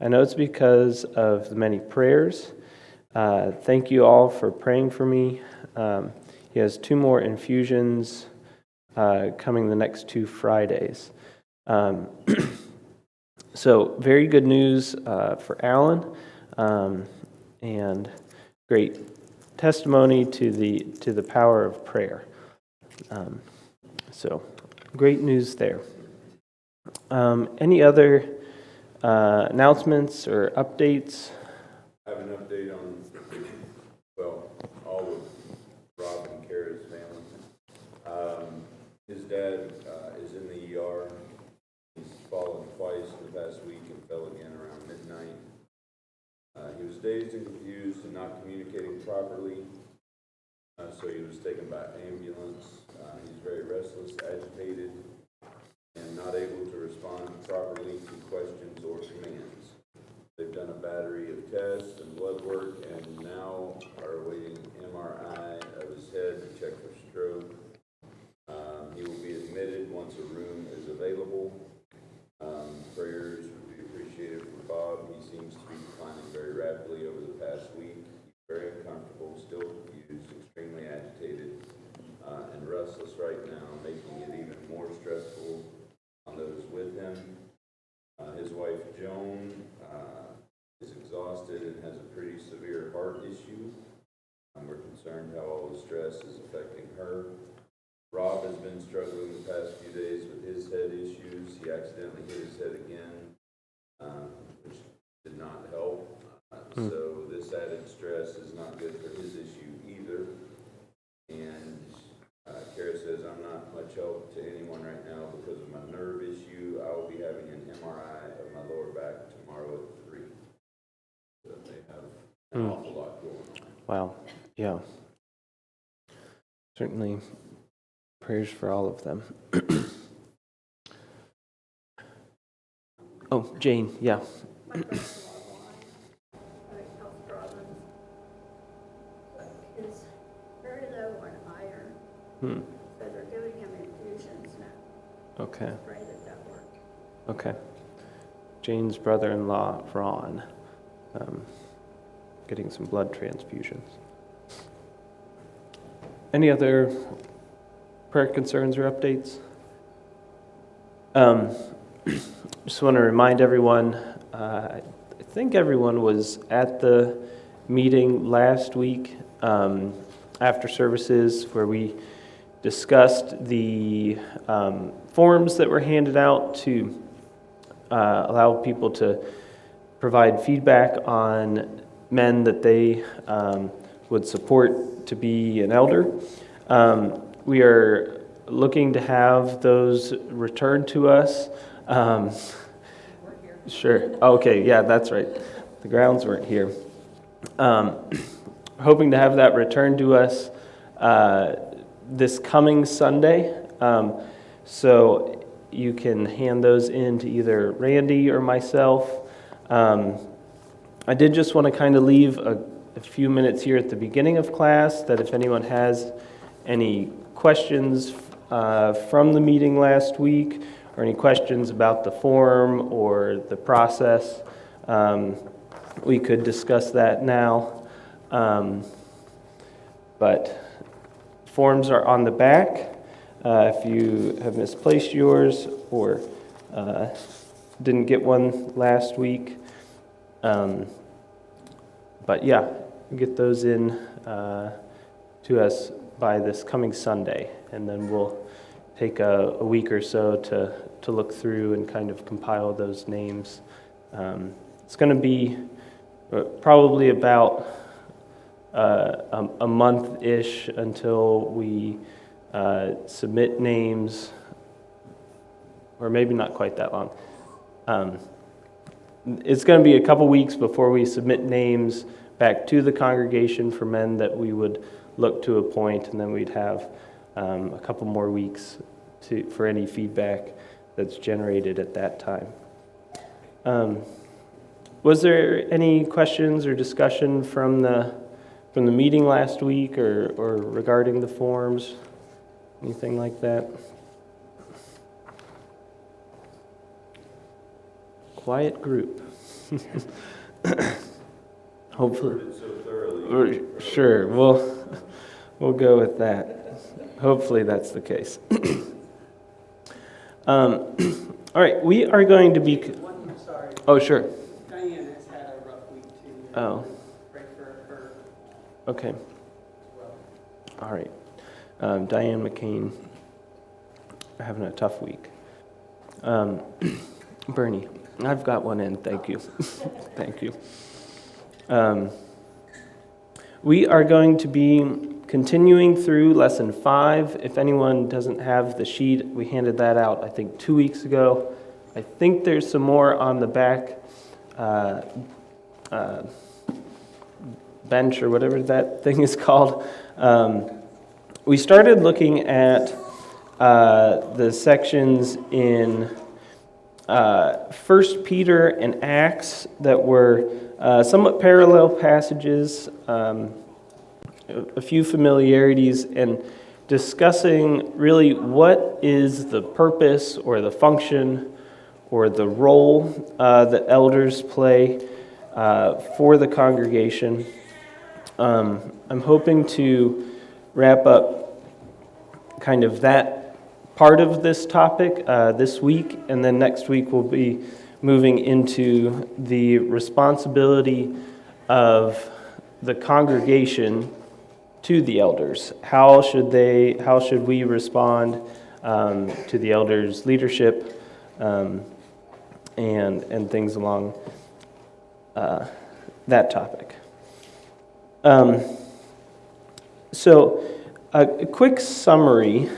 I know it's because of the many prayers. Thank you all for praying for me. He has 2 more infusions coming the next 2 Fridays. So very good news for Alan, and great testimony to the power of prayer. So great news there. Any other announcements or updates? I have an update on, all of Rob and Kara's family. His dad is in the ER. He's fallen twice in the past week and fell again around midnight. He was dazed and confused and not communicating properly, so he was taken by ambulance. He's very restless, agitated, and not able to respond properly to questions or commands. They've done a battery of tests and blood work and now are awaiting MRI of his head to check for stroke. He will be admitted once a room is available. Prayers would be appreciated for Bob. He seems to be declining very rapidly over the past week. He's very uncomfortable, still confused, extremely agitated, and restless right now, making it even more stressful on those with him. His wife, Joan, is exhausted and has a pretty severe heart issue. We're concerned how all the stress is affecting her. Rob has been struggling the past few days with his head issues. He accidentally hit his head again, which did not help. So this added stress is not good for his issue either. And Kara says, I'm not much help to anyone right now because of my nerve issue. I will be having an MRI of my lower back tomorrow at 3. So they have an awful lot going on. Wow, yeah. Certainly prayers for all of them. Oh, Jane, yeah. My brother-in-law having health problems. Is very low on iron. So they're giving him infusions now. Okay, Pray that works. okay. Jane's brother-in-law, Ron, getting some blood transfusions. Any other prayer concerns or updates? Just want to remind everyone, I think everyone was at the meeting last week after services where we discussed the forms that were handed out to allow people to provide feedback on men that they would support to be an elder. We are looking to have those returned to us. Sure. Okay, yeah, that's right. The grounds weren't here. Hoping to have that returned to us this coming Sunday. So you can hand those in to either Randy or myself. I did just want to kind of leave a few minutes here at the beginning of class that if anyone has any questions from the meeting last week or any questions about the form or the process, we could discuss that now. But forms are on the back. If you have misplaced yours or didn't get one last week. But yeah, get those in to us by this coming Sunday, and then we'll take a week or so to look through and kind of compile those names. It's going to be probably about a month-ish until we submit names, or maybe not quite that long. It's going to be a couple weeks before we submit names back to the congregation for men that we would look to appoint, and then we'd have a couple more weeks for any feedback that's generated at that time. Was there any questions or discussion from the meeting last week or regarding the forms? Anything like that? Quiet group. Hopefully. Heard it so thoroughly. Sure, we'll go with that. Hopefully that's the case. All right, we are going to be. Sorry, Oh, sure. Diane has had a rough week too. Oh, Pray for her okay. as well. All right. Diane McCain having a tough week. Bernie, I've got one in. Thank you. Thank you. We are going to be continuing through Lesson 5. If anyone doesn't have the sheet, we handed that out, I think, 2 weeks ago. I think there's some more on the back bench or whatever that thing is called. We started looking at the sections in 1 Peter and Acts that were somewhat parallel passages, a few familiarities, and discussing really what is the purpose or the function or the role that elders play for the congregation. I'm hoping to wrap up kind of that part of this topic this week, and then next week we'll be moving into the responsibility of the congregation to the elders. How should we respond to the elders' leadership and things along that topic. So a quick summary.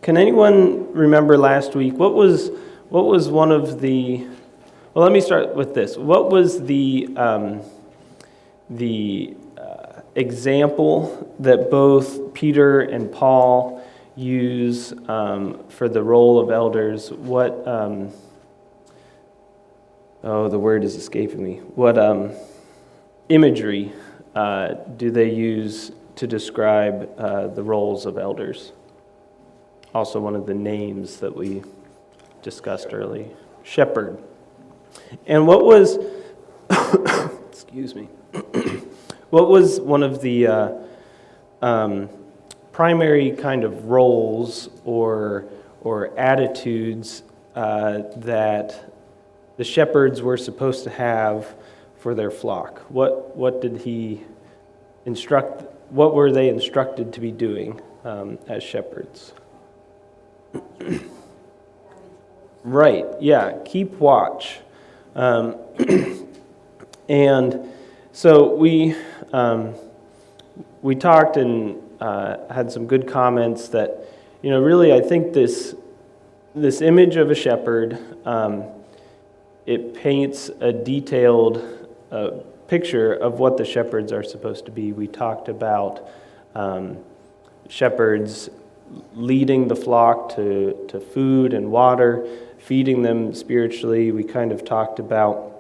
Can anyone remember last week, what was one of the, well, let me start with this. What was the example that both Peter and Paul use for the role of elders? What, the word is escaping me. What imagery do they use to describe the roles of elders? Also one of the names that we discussed earlier, shepherd. And what was, excuse me, what was one of the primary kind of roles or attitudes that the shepherds were supposed to have for their flock? What did he instruct? What were they instructed to be doing as shepherds? Right, yeah, keep watch. And so we talked and had some good comments that, really I think this image of a shepherd, it paints a detailed picture of what the shepherds are supposed to be. We talked about shepherds leading the flock to food and water, feeding them spiritually. We kind of talked about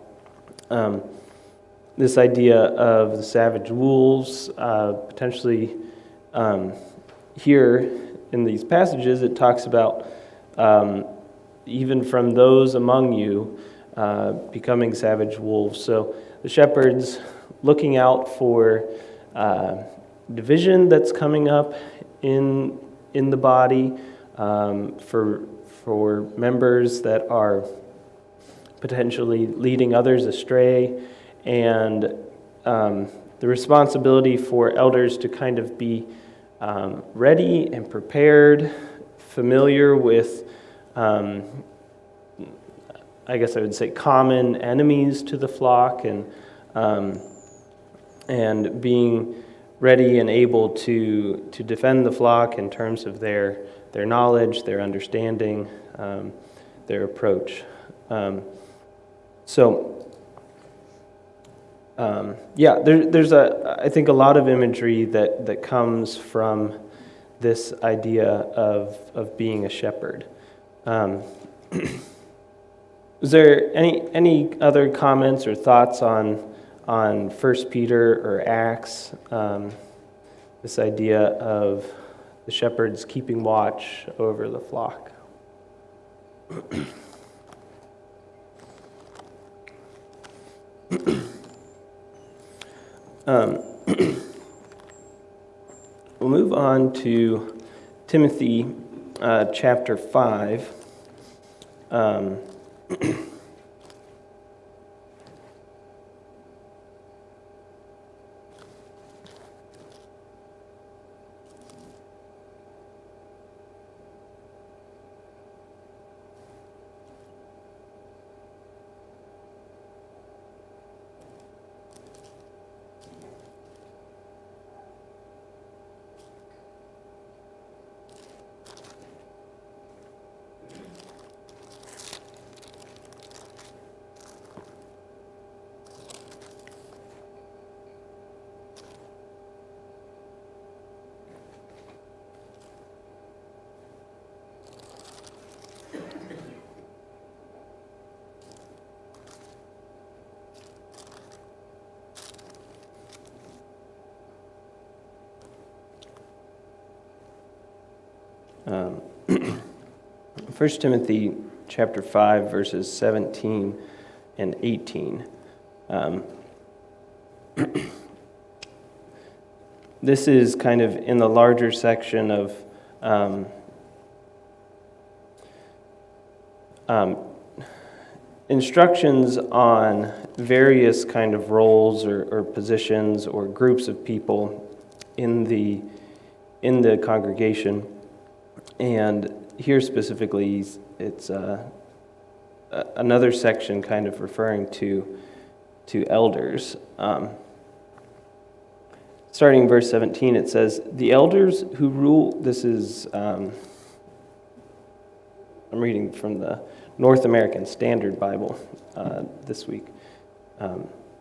this idea of the savage wolves, potentially here in these passages it talks about even from those among you becoming savage wolves. So the shepherds looking out for division that's coming up in the body, for members that are potentially leading others astray, and the responsibility for elders to kind of be ready and prepared, familiar with, I guess I would say, common enemies to the flock, and being ready and able to defend the flock in terms of their knowledge, their understanding, their approach. There's I think a lot of imagery that comes from this idea of being a shepherd. Is there any other comments or thoughts on 1 Peter or Acts, this idea of the shepherds keeping watch over the flock? We'll move on to Timothy chapter 5. Um, um, 1 Timothy chapter 5, verses 17 and 18. This is kind of in the larger section of instructions on various kind of roles or positions or groups of people in the congregation. And here specifically, it's another section kind of referring to elders. Starting in verse 17, it says, "The elders who rule," this is, I'm reading from the North American Standard Bible this week.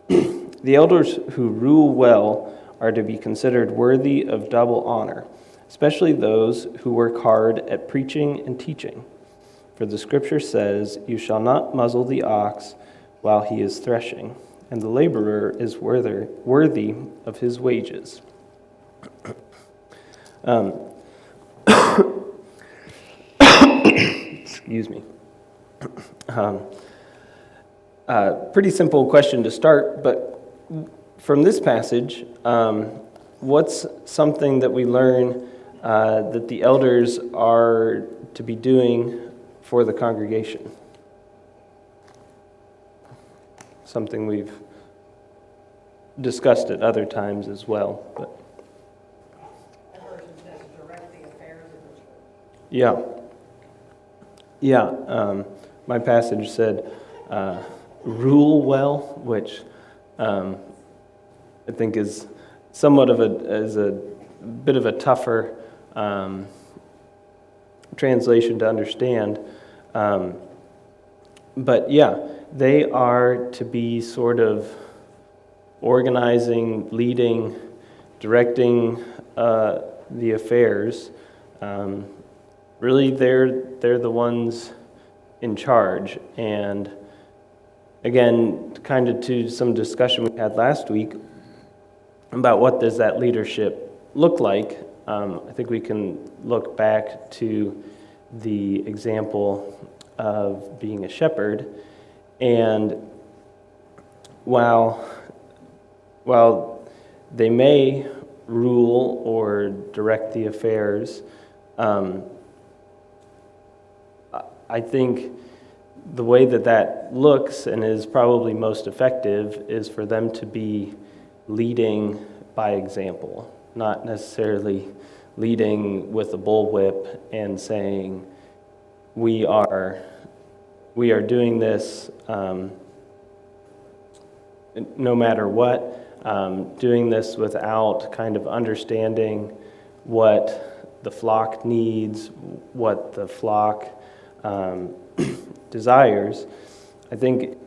"The elders who rule well are to be considered worthy of double honor, especially those who work hard at preaching and teaching. For the scripture says, 'You shall not muzzle the ox while he is threshing, and the laborer is worthy of his wages.'" Excuse me. Pretty simple question to start, but from this passage, what's something that we learn that the elders are to be doing for the congregation? Something we've discussed at other times as well. But That version says direct the affairs of the church. yeah. My passage said rule well, which I think is somewhat of a bit of a tougher translation to understand. But yeah, they are to be sort of organizing, leading, directing the affairs. Really, they're the ones in charge. And again, kind of to some discussion we had last week about what does that leadership look like. I think we can look back to the example of being a shepherd. And while they may rule or direct the affairs, I think the way that looks and is probably most effective is for them to be leading by example, not necessarily leading with a bullwhip and saying, we are doing this no matter what, doing this without kind of understanding what the flock needs, what the flock desires. I think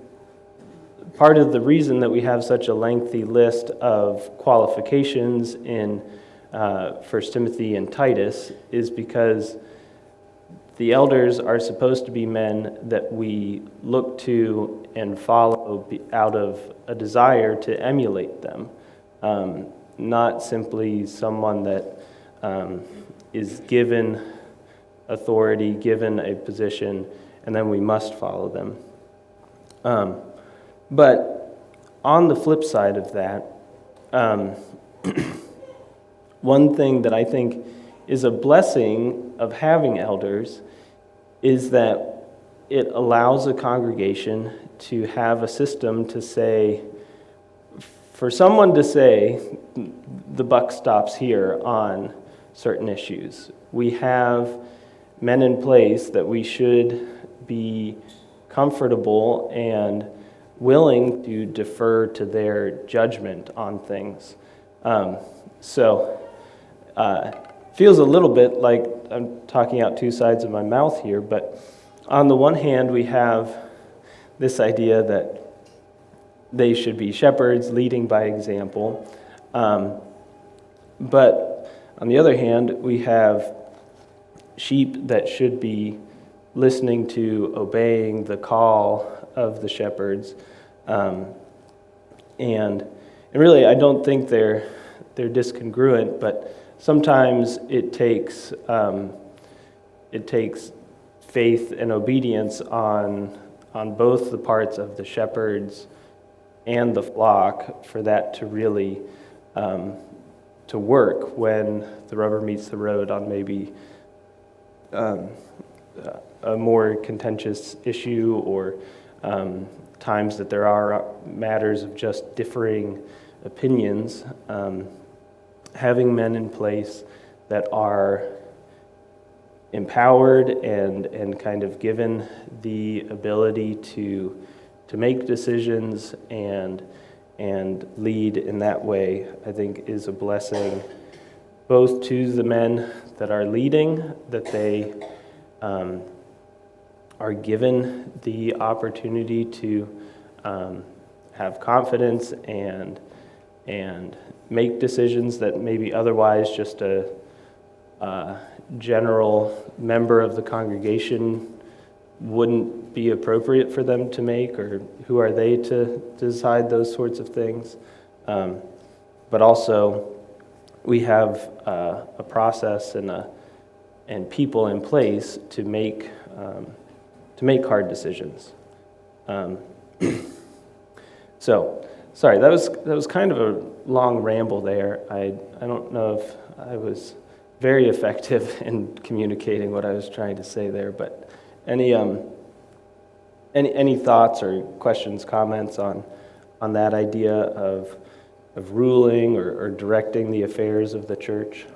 part of the reason that we have such a lengthy list of qualifications in 1 Timothy and Titus is because the elders are supposed to be men that we look to and follow out of a desire to emulate them, not simply someone that is given authority, given a position, and then we must follow them. But On the flip side of that, one thing that I think is a blessing of having elders is that it allows a congregation to have a system to say, for someone to say, the buck stops here on certain issues. We have men in place that we should be comfortable and willing to defer to their judgment on things. Feels a little bit like I'm talking out two sides of my mouth here, but on the one hand, we have this idea that they should be shepherds leading by example. But on the other hand, we have sheep that should be listening to, obeying the call of the shepherds. And really, I don't think they're discongruent, but sometimes it takes faith and obedience on both the parts of the shepherds and the flock for that to really to work when the rubber meets the road on maybe a more contentious issue, or times that there are matters of just differing opinions. Having men in place that are empowered and kind of given the ability to make decisions and lead in that way, I think is a blessing both to the men that are leading, that they are given the opportunity to have confidence and make decisions that maybe otherwise just a general member of the congregation wouldn't be appropriate for them to make, or who are they to decide those sorts of things. But also, we have a process and people in place to make hard decisions. So, sorry, that was kind of a long ramble there. I don't know if I was very effective in communicating what I was trying to say there, but any thoughts or questions, comments on that idea of ruling or directing the affairs of the church?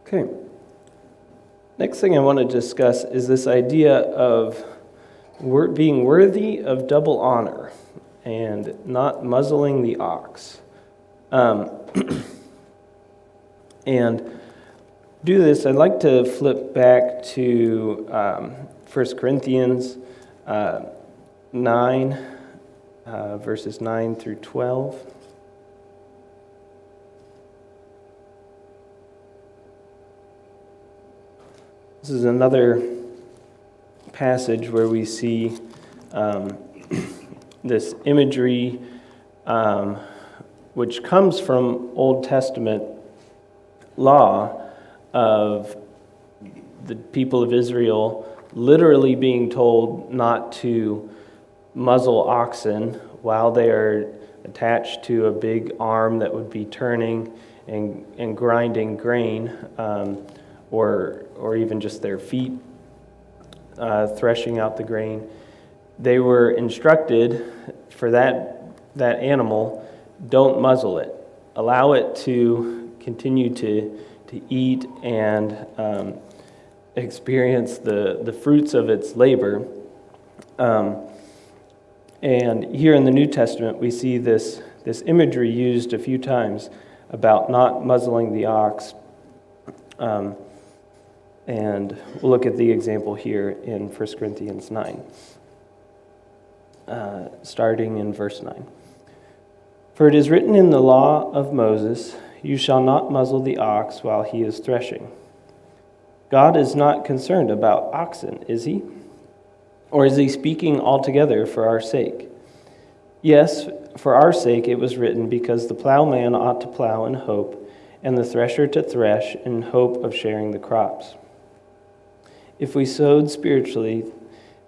Okay. Next thing I want to discuss is this idea of being worthy of double honor and not muzzling the ox. And do this, I'd like to flip back to 1 Corinthians 9, verses 9 through 12. This is another passage where we see this imagery which comes from Old Testament law of the people of Israel literally being told not to muzzle oxen while they are attached to a big arm that would be turning and grinding grain, or even just their feet threshing out the grain. They were instructed for that animal, don't muzzle it. Allow it to continue to eat and experience the fruits of its labor. And here in the New Testament, we see this imagery used a few times about not muzzling the ox. And we'll look at the example here in 1 Corinthians 9, starting in verse 9. For it is written in the law of Moses, you shall not muzzle the ox while he is threshing. God is not concerned about oxen, is he? Or is he speaking altogether for our sake? Yes, for our sake it was written, because the plowman ought to plow in hope, and the thresher to thresh in hope of sharing the crops. If we sowed spiritually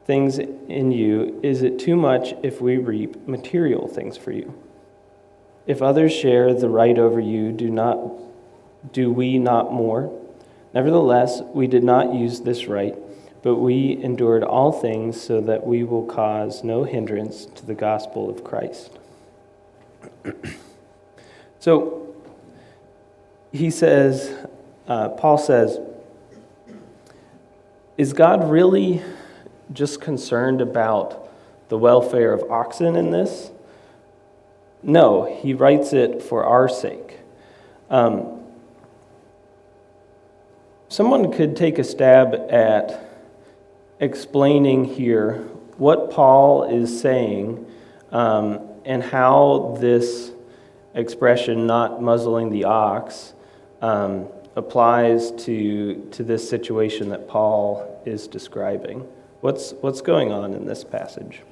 things in you, is it too much if we reap material things for you? If others share the right over you, do we not more? Nevertheless, we did not use this right, but we endured all things so that we will cause no hindrance to the gospel of Christ. So, he says, Paul says, is God really just concerned about the welfare of oxen in this? No, he writes it for our sake. Someone could take a stab at explaining here what Paul is saying and how this expression, not muzzling the ox, applies to this situation that Paul is describing. What's going on in this passage?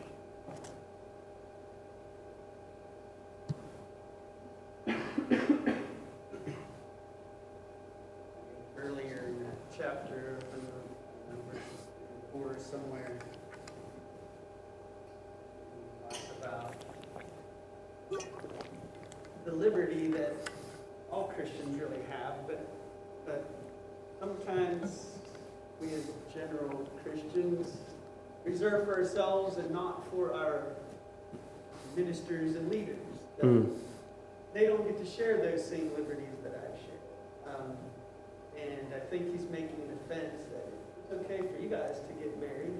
Earlier in that chapter, number 4 somewhere, talks about the liberty that all Christians really have, but sometimes we as general Christians reserve for ourselves and not for our ministers and leaders. They don't get to share those same liberties that I share. And I think he's making a defense that it's okay for you guys to get married.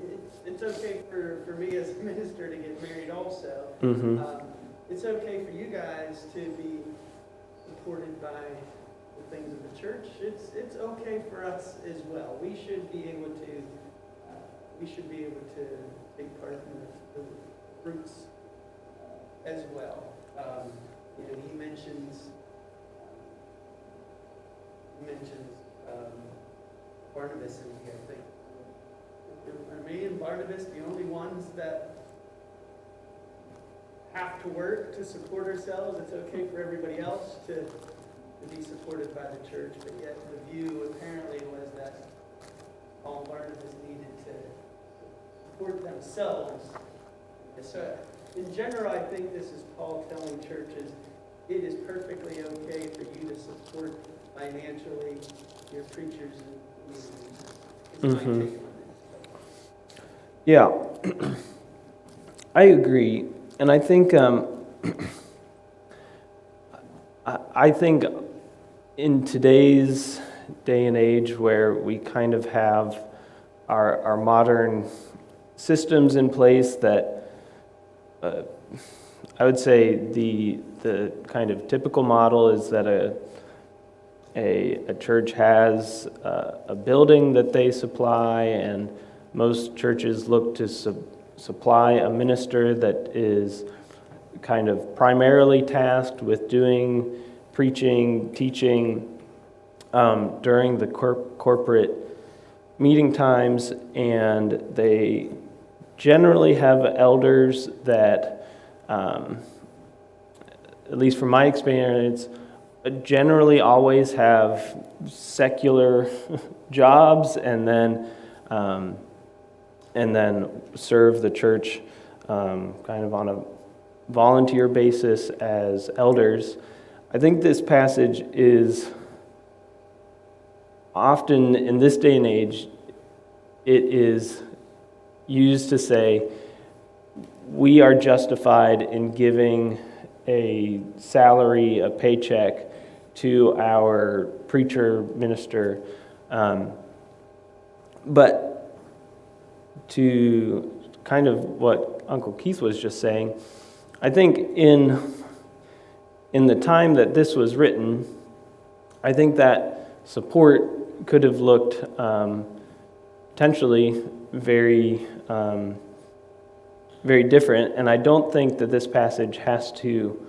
It's okay for me as a minister to get married also. It's okay for you guys to be supported by the things of the church. It's okay for us as well. We should be able to take part in the fruits as well. He mentions Barnabas in here. I think, are me and Barnabas the only ones that have to work to support ourselves? It's okay for everybody else to be supported by the church, but yet the view apparently was that Paul and Barnabas needed to support themselves. So in general, I think this is Paul telling churches, it is perfectly okay for you to support financially your preachers and leaders. It's my take on this. Yeah, I agree, and I think I think in today's day and age, where we kind of have our modern systems in place that I would say the kind of typical model is that a church has a building that they supply, and most churches look to supply a minister that is kind of primarily tasked with doing preaching, teaching during the corporate meeting times, and they generally have elders that, at least from my experience, generally always have secular jobs and then serve the church kind of on a volunteer basis as elders. I think this passage is often, in this day and age, it is used to say we are justified in giving a salary, a paycheck to our preacher, minister, but to kind of what Uncle Keith was just saying, I think in the time that this was written, I think that support could have looked potentially very, very different, and I don't think that this passage has to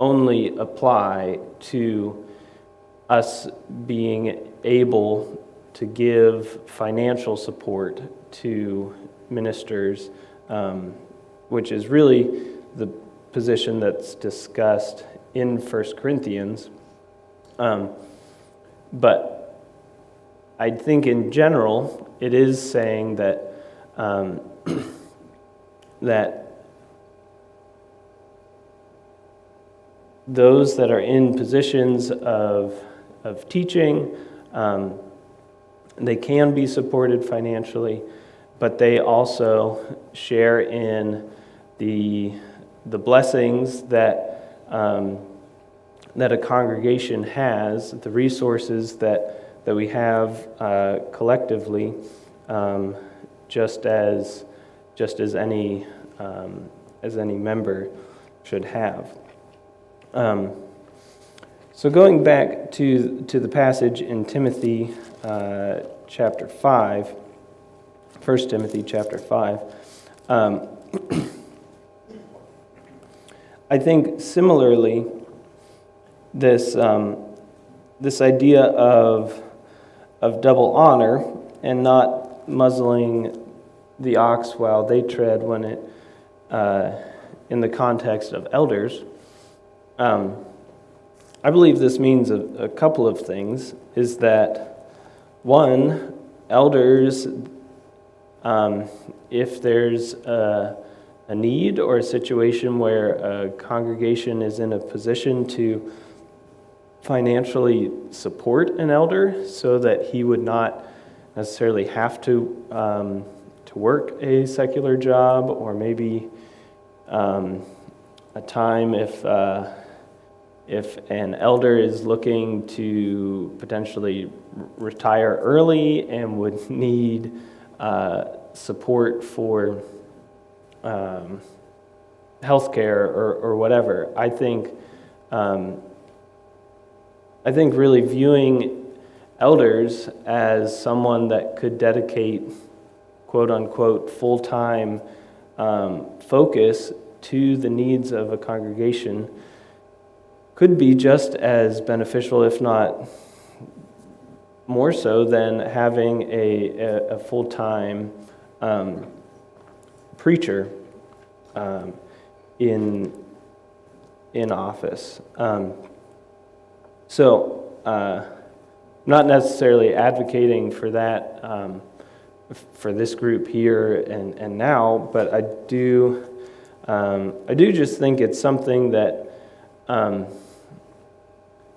only apply to us being able to give financial support to ministers, which is really the position that's discussed in 1 Corinthians. But I think in general, it is saying that that those that are in positions of teaching, they can be supported financially, but they also share in the blessings that that a congregation has, the resources that we have collectively, just as any member should have. So going back to the passage in Timothy chapter 5, 1 Timothy chapter 5, I think similarly, this idea of double honor and not muzzling the ox while they tread when it in the context of elders. I believe this means a couple of things. Is that one, elders, if there's a need or a situation where a congregation is in a position to financially support an elder so that he would not necessarily have to work a secular job, or maybe a time if an elder is looking to potentially retire early and would need support for healthcare or whatever. I think really viewing elders as someone that could dedicate, quote unquote, full-time focus to the needs of a congregation could be just as beneficial, if not more so, than having a full-time preacher in office. Not necessarily advocating for that for this group here and now, but I do just think it's something that,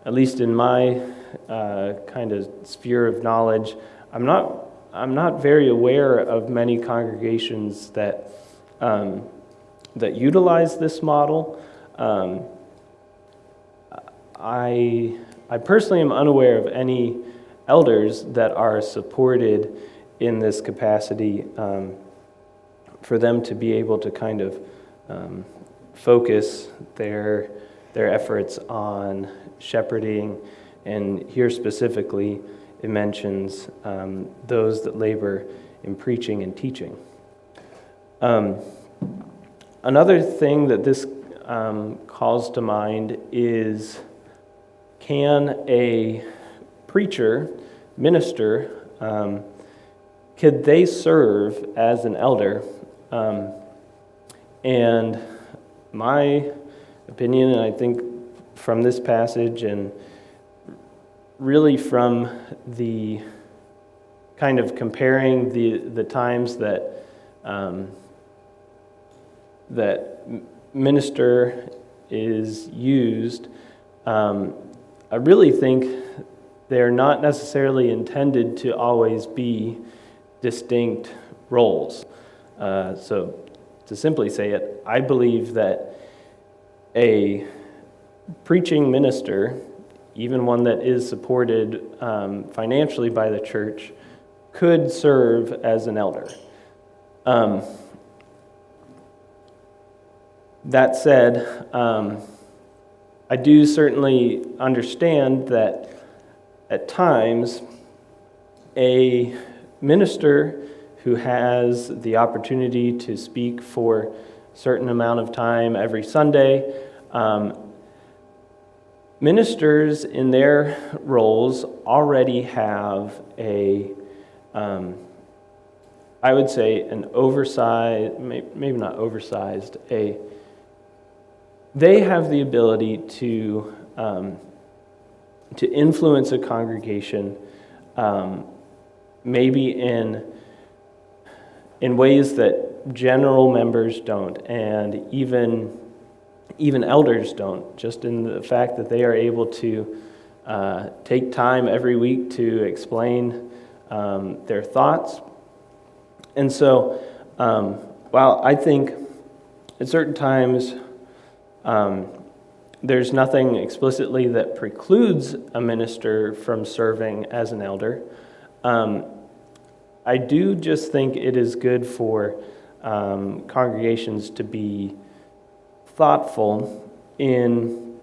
at least in my kind of sphere of knowledge, I'm not very aware of many congregations that utilize this model. I personally am unaware of any elders that are supported in this capacity, for them to be able to kind of focus their efforts on shepherding. And here specifically, it mentions those that labor in preaching and teaching. Another thing that this calls to mind is, can a preacher, minister, could they serve as an elder? And my opinion, and I think from this passage and really from the kind of comparing the times that that minister is used, I really think they're not necessarily intended to always be distinct roles. So to simply say it, I believe that a preaching minister, even one that is supported financially by the church, could serve as an elder. That said, I do certainly understand that at times a minister who has the opportunity to speak for a certain amount of time every Sunday, ministers in their roles already have I would say an oversized, maybe not oversized, they have the ability to influence a congregation maybe in ways that general members don't, and even elders don't, just in the fact that they are able to take time every week to explain their thoughts. And so, while I think at certain times there's nothing explicitly that precludes a minister from serving as an elder, I do just think it is good for congregations to be thoughtful in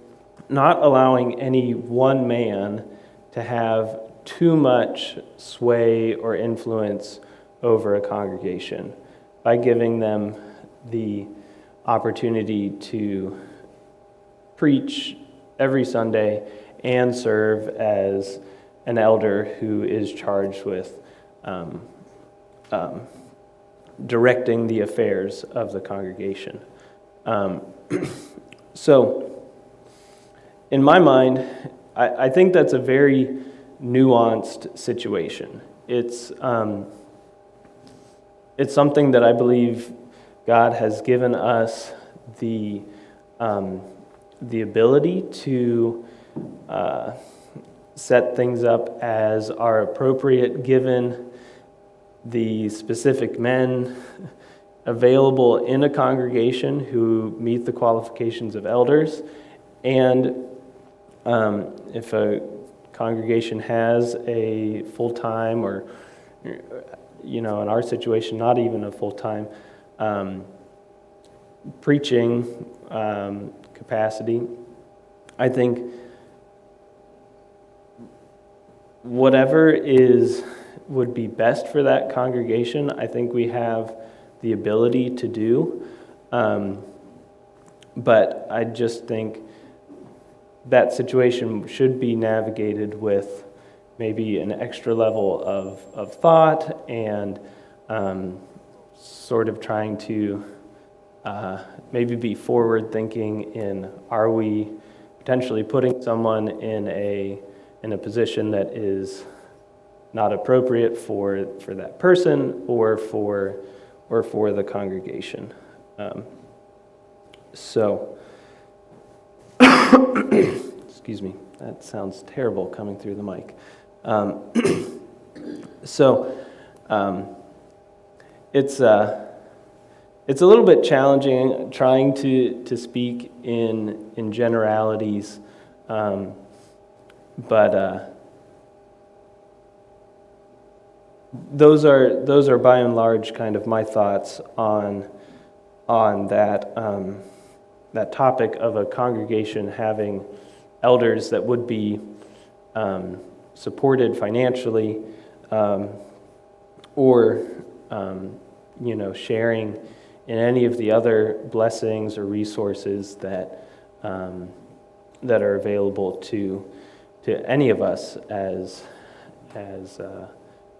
not allowing any one man to have too much sway or influence over a congregation by giving them the opportunity to preach every Sunday and serve as an elder who is charged with directing the affairs of the congregation. So, in my mind, I think that's a very nuanced situation. It's something that I believe God has given us the ability to set things up as are appropriate given the specific men available in a congregation who meet the qualifications of elders, and if a congregation has a full-time, or in our situation, not even a full-time preaching capacity, I think whatever would be best for that congregation, I think we have the ability to do. But I just think that situation should be navigated with maybe an extra level of thought and sort of trying to maybe be forward thinking in, are we potentially putting someone in a position that is not appropriate for that person or for the congregation. So, excuse me, that sounds terrible coming through the mic. It's a little bit challenging trying to speak in generalities, but those are by and large kind of my thoughts on that that topic of a congregation having elders that would be supported financially, or sharing in any of the other blessings or resources that are available to any of us as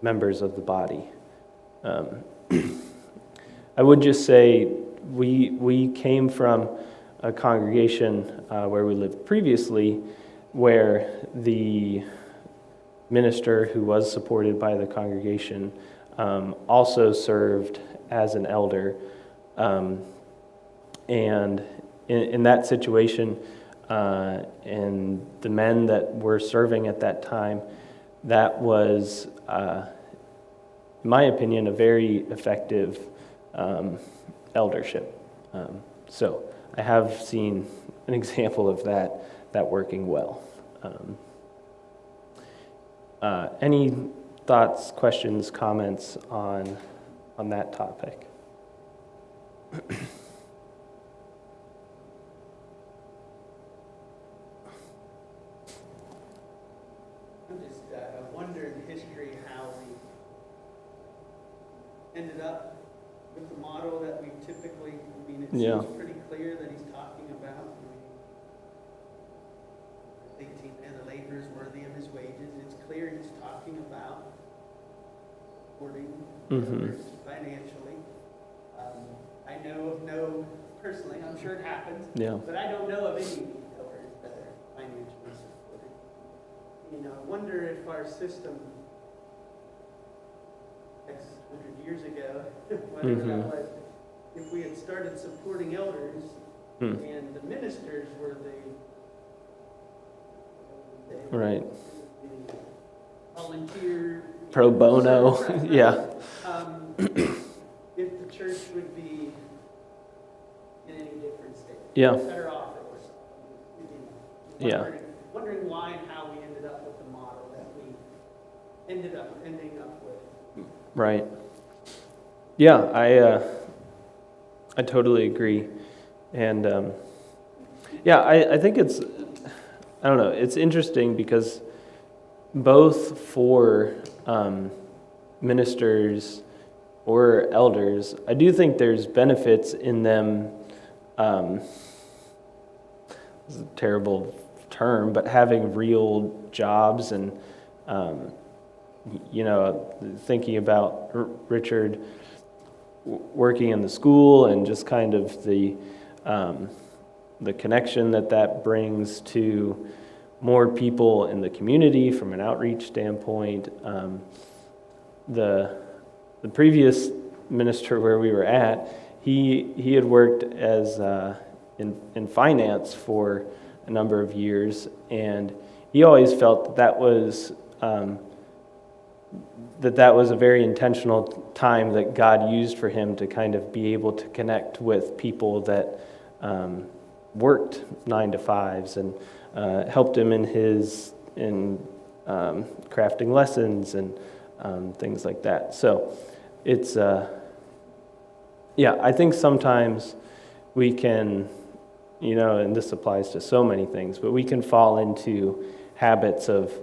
members of the body. I would just say we came from a congregation where we lived previously, where the minister who was supported by the congregation also served as an elder, and in that situation, and the men that were serving at that time, that was, in my opinion, a very effective eldership. So I have seen an example of that working well. Any thoughts, questions, comments on that topic? I'm just wonder in history how we ended up with the model that we typically, it Yeah. seems pretty clear that he's talking about. And the labor is worthy of his wages. It's clear he's talking about supporting others financially. I know of no, personally, I'm sure it happens, Yeah. but I don't know of any elders that are financially supported. I wonder if our system years ago, wondering about what, if we had started supporting elders and the ministers were the Right. the volunteer. Pro bono, Right. yeah. If the church would be in any different state. Yeah. Better off it was. Yeah. Wondering why and how we ended up with the model that we ended up with. Right. Yeah, I totally agree. And yeah, I think it's, I don't know, it's interesting because both for ministers or elders, I do think there's benefits in them, this is a terrible term, but having real jobs and, you know, thinking about Richard working in the school and just kind of the connection that brings to more people in the community from an outreach standpoint. The previous minister where we were at, he had worked as in finance for a number of years, and he always felt that was that was a very intentional time that God used for him to kind of be able to connect with people that worked 9 to 5s and helped him in crafting lessons and things like that. So it's yeah, I think sometimes we can, you know, and this applies to so many things, but we can fall into habits of,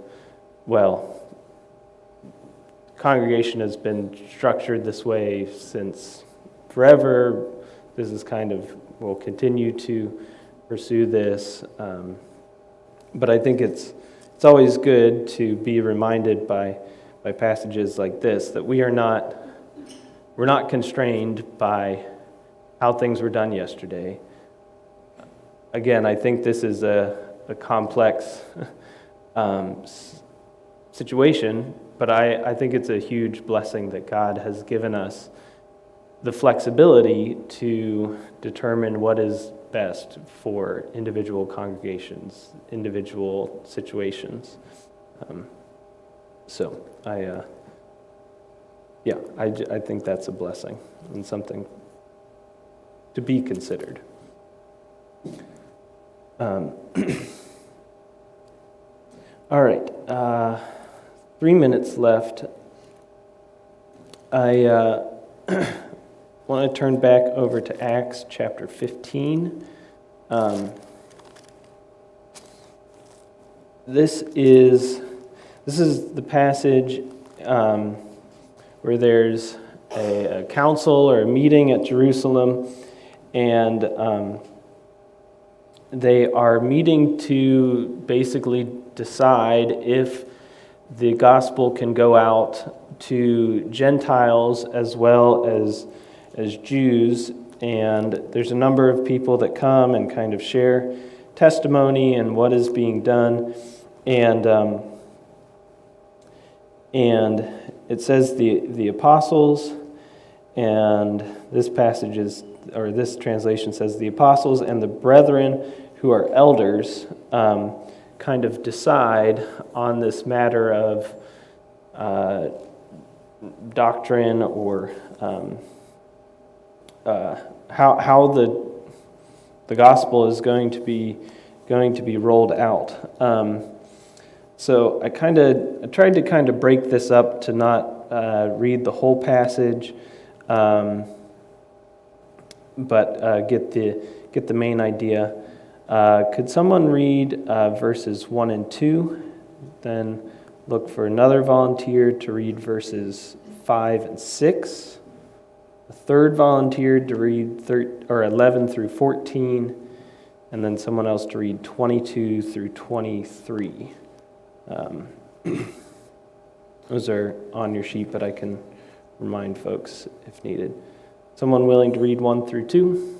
well, congregation has been structured this way since forever. This is kind of, we'll continue to pursue this. But I think it's always good to be reminded by passages like this that we're not constrained by how things were done yesterday. Again, I think this is a complex situation, but I think it's a huge blessing that God has given us the flexibility to determine what is best for individual congregations, individual situations. So I think that's a blessing and something to be considered. All right, 3 minutes left. I want to turn back over to Acts chapter 15. This is the passage where there's a council or a meeting at Jerusalem, and they are meeting to basically decide if the gospel can go out to Gentiles as well as Jews. And there's a number of people that come and kind of share testimony and what is being done. And it says the apostles, and this passage is, or this translation says the apostles and the brethren who are elders kind of decide on this matter of doctrine or how the gospel is going to be rolled out. So I tried to kind of break this up to not read the whole passage, but get the main idea. Could someone read verses 1 and 2? Then look for another volunteer to read verses 5 and 6. A third volunteer to read 11 through 14, and then someone else to read 22 through 23. Those are on your sheet, but I can remind folks if needed. Someone willing to read 1 through 2?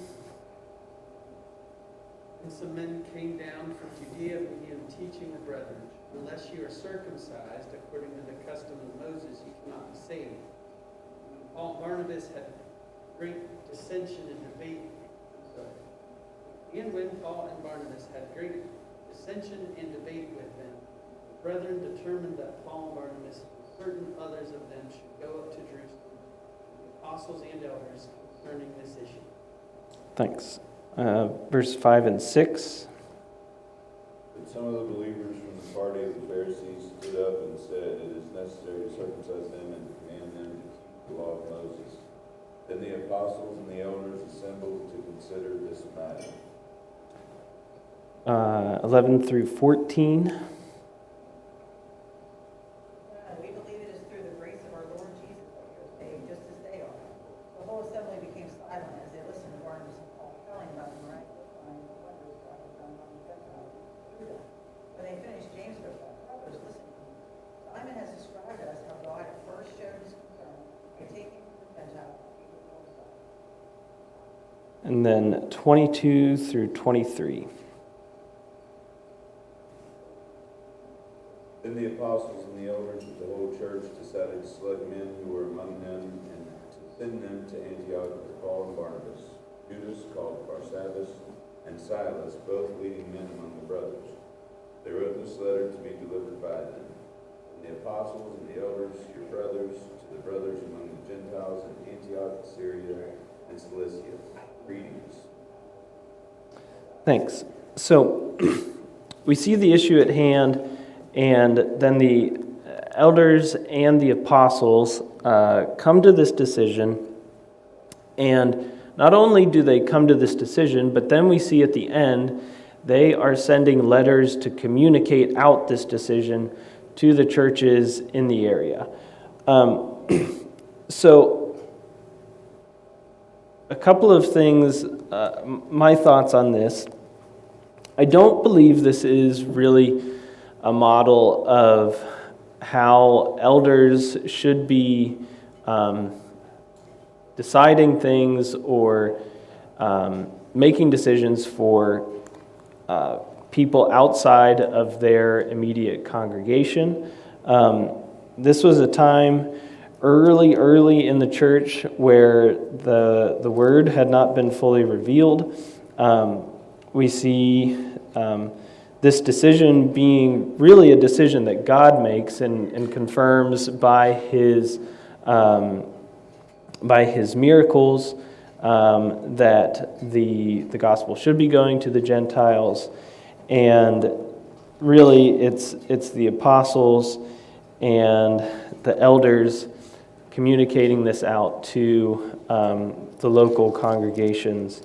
And some men came down from Judea and began teaching the brethren, unless you are circumcised according to the custom of Moses, you cannot be saved. Barnabas had great dissension and debate. And when Paul and Barnabas had great dissension and debate with them, the brethren determined that Paul and Barnabas and certain others of them should go up to Jerusalem, the apostles and elders, concerning this issue. Thanks. Verse 5 and 6. But some of the believers from the party of the Pharisees stood up and said, "It is necessary to circumcise them and to command them to keep the law of Moses." Then the apostles and the elders assembled to consider this matter. 11 through 14. We believe it is through the grace of our Lord Jesus that we are saved, just as they are. The whole assembly became silent as they listened to Barnabas and Paul telling about the miraculous signs and wonders God had done among the Gentiles through them. When they finished, James replied, "Brothers, listen to me. Simon has described to us how God at first showed his concern by taking from the Gentiles people from the side." And then 22 through 23. Then the apostles and the elders of the whole church decided to select men who were among them and to send them to Antioch with Paul and Barnabas, Judas called Barsabbas, and Silas, both leading men among the brothers. They wrote this letter to be delivered by them. And the apostles and the elders, your brothers, to the brothers among the Gentiles in Antioch, Syria, and Cilicia, greetings. Thanks. So we see the issue at hand, and then the elders and the apostles come to this decision. And not only do they come to this decision, but then we see at the end they are sending letters to communicate out this decision to the churches in the area. So a couple of things, my thoughts on this. I don't believe this is really a model of how elders should be deciding things or making decisions for people outside of their immediate congregation. This was a time early in the church where the word had not been fully revealed. We see this decision being really a decision that God makes and confirms by His miracles that the gospel should be going to the Gentiles, and really it's the apostles and the elders communicating this out to the local congregations.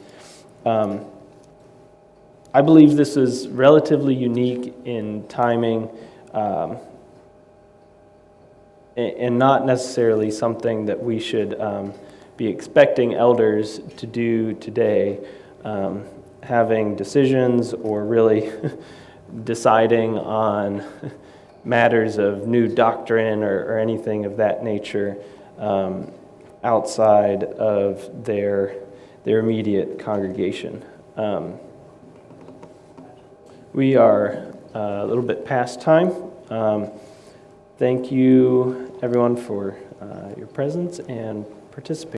I believe this is relatively unique in timing and not necessarily something that we should be expecting elders to do today, having decisions or really deciding on matters of new doctrine or anything of that nature outside of their immediate congregation. We are a little bit past time. Thank you, everyone, for your presence and participation.